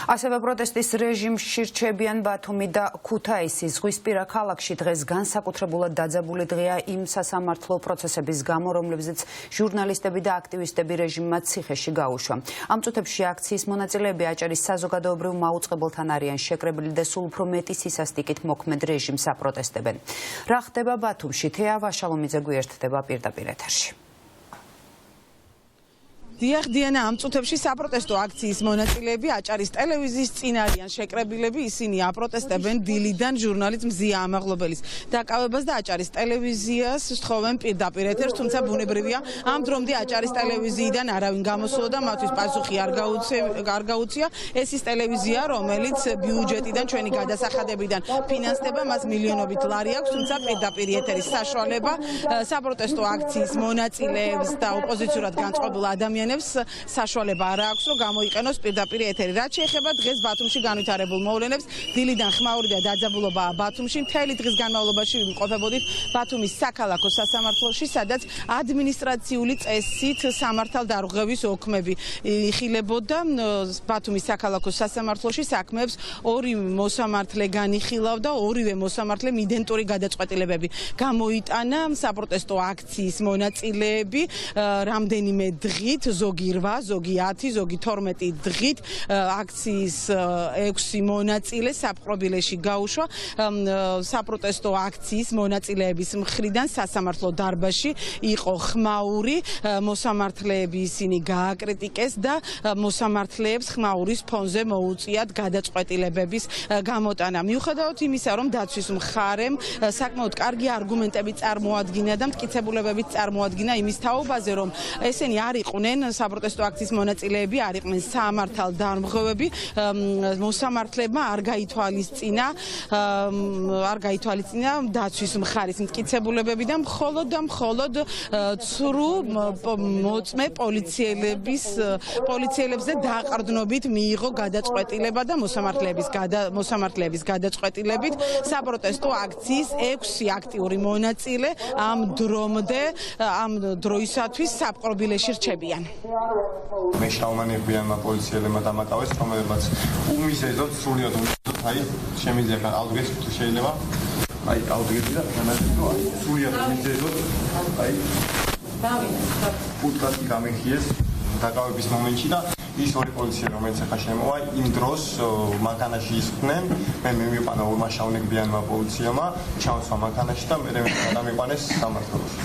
ასევე პროტესტის რეჟიმში რჩებიან ბათუმი და ქუთაისი. ზღვისპირა ქალაქში დღეს განსაკუთრებულად დაძაბული დღეა იმ სასამართლო პროცესების გამო, რომლებზეც ჟურნალისტები და აქტივისტები რეჟიმმა ციხეში გაუშვა. ამ წუთებში აქციის მონაწილეები აჭარის საზოგადოებრივ მაუწყებელთან არიან შეკრებილი და სულ უფრო მეტი სისასტიკით მოქმედ რეჟიმს აპროტესტებენ. რა ხდება ბათუმში? თეა ვაშალომიძე გვერდდება პირდაპირ ეთერში. დიახ, დიანა, ამ წუთებში საპროტესტო აქციის მონაწილეები აჭარის ტელევიზიის წინ არიან შეკრებილები. ისინი აპროტესტებენ დილიდან ჟურნალისტ მზია ამაღლობელის დაკავებას და აჭარის ტელევიზიას სთხოვენ პირდაპირ ეთერს, თუმცა ბუნებრივია, ამ დრომდე აჭარის ტელევიზიიდან არავინ გამოსულა და მათთვის პასუხი არ გაუწია. ეს ის ტელევიზია, რომელიც ბიუჯეტიდან, ჩვენი გადასახადებიდან ფინანსდება, მას მილიონობით ლარი აქვს, თუმცა პირდაპირ ეთერის საშუალება საპროტესტო აქციის მონაწილეებს და ოპოზიციურად განწყობილ ადამიანებს საშუალება არ აქვს, რომ გამოიყენოს პირდაპირ ეთერი. რაც შეეხება დღეს ბათუმში განვითარებულ მოვლენებს, დილიდან ხმაური და დაძაბულობაა ბათუმში. მთელი დღის განმავლობაში იმყოფებოდით ბათუმის საქალაქო სასამართლოში, სადაც ადმინისტრაციული წესით სამართალდარღვევის ოქმები იხილებოდა. ბათუმის საქალაქო სასამართლოში საქმეებს ორი მოსამართლე განიხილავდა, ორივე მოსამართლემ იდენტური გადაწყვეტილებები გამოიტანა. საპროტესტო აქციის მონაწილეები რამდენიმე დღით, ზოგი 8, ზოგი 10, ზოგი 12 დღით აქციის 6 მონაწილე საპყრობილეში გაუშვა. საპროტესტო აქციის მონაწილეების მხრიდან სასამართლო დარბაზში იყო ხმაური, მოსამართლეები ისინი გააკრიტიკეს და მოსამართლეებს ხმაურის ფონზე მოუწიათ გადაწყვეტილებების გამოტანა. მიუხედავად იმისა, რომ დაცვის მხარემ საკმაოდ კარგი არგუმენტები წარმოადგინა და მტკიცებულებებით წარმოადგინა იმის თაობაზე, რომ ესენი არ იყვნენ საპროტესტო აქციის მონაწილეები, არ იყვნენ სამართალდამღვრევები, მოსამართლებმა არ გაითვალისწინა დაცვის მხარის მტკიცებულებები და მხოლოდ ცრუ მოწმე პოლიციელებზე დაყრდნობით მიიღო გადაწყვეტილება და მოსამართლეების გადაწყვეტილებით საპროტესტო აქციის 6 აქტიური მონაწილე ამ დროისათვის საპყრობილეში რჩებიან. მეშაუმანებიანმა პოლიციელებმა დამაკავეს, რომელებაც უმიზეზოდ, სრულიად უმიზეზოდ, შემიძლია ავდგეს თუ შეიძლება, ავდგეს და სრულიად უმიზეზოდ, პუტკასი გამიხიეს დაკავების მომენტში და ის ორი პოლიცია, რომელიც ახლა შემოვა, იმ დროს მანქანაში ისხდნენ, მე მივიყვანა უმაშავნებიანმა პოლიციამ, ჩავსვა მანქანაში და მე დამიყვანეს სამართლოში.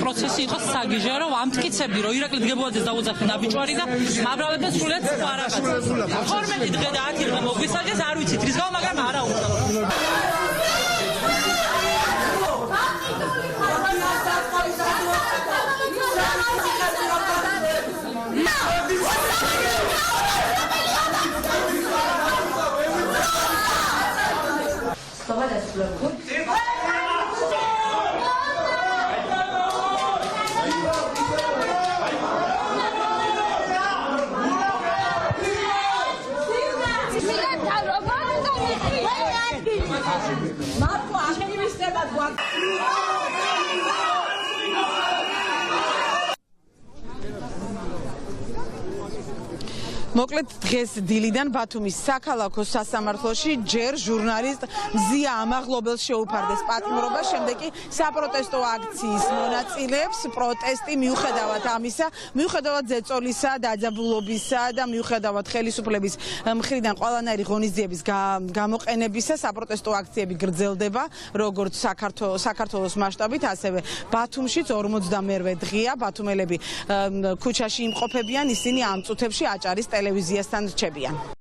პროცესი იყო საგიჟერო, ამტკიცებდი, რომ ირაკლი დგებულაძეს დაუძახე ნაბიჯვარი და მაბრალებდა სრულიად არაფერს. 12 დღე და 10 დღე მოგვისაჯეს, არ ვიცით რის გამო, მაგრამ არა უნდა. მოკლედ დღეს დილიდან ბათუმის საქალაქო სასამართლოში ჯერ ჟურნალისტ მზია ამაღლობელს შეუფარდეს პატიმრობა, შემდეგ კი საპროტესტო აქციის მონაწილეებს პროტესტი მიუხედავად ამისა, მიუხედავად ზეწოლისა, დაძაბულობისა და მიუხედავად ხელისუფლების მხრიდან ყველანაირი ღონისძიების გამოყენებისა, საპროტესტო აქციები გრძელდება როგორც საქართველოს მასშტაბით, ასევე ბათუმშიც 42 დღეა ბათუმელები ქუჩაში იმყოფებიან, ისინი ამ წუთებში აჭარის ტელევიზიასთან რჩებიან.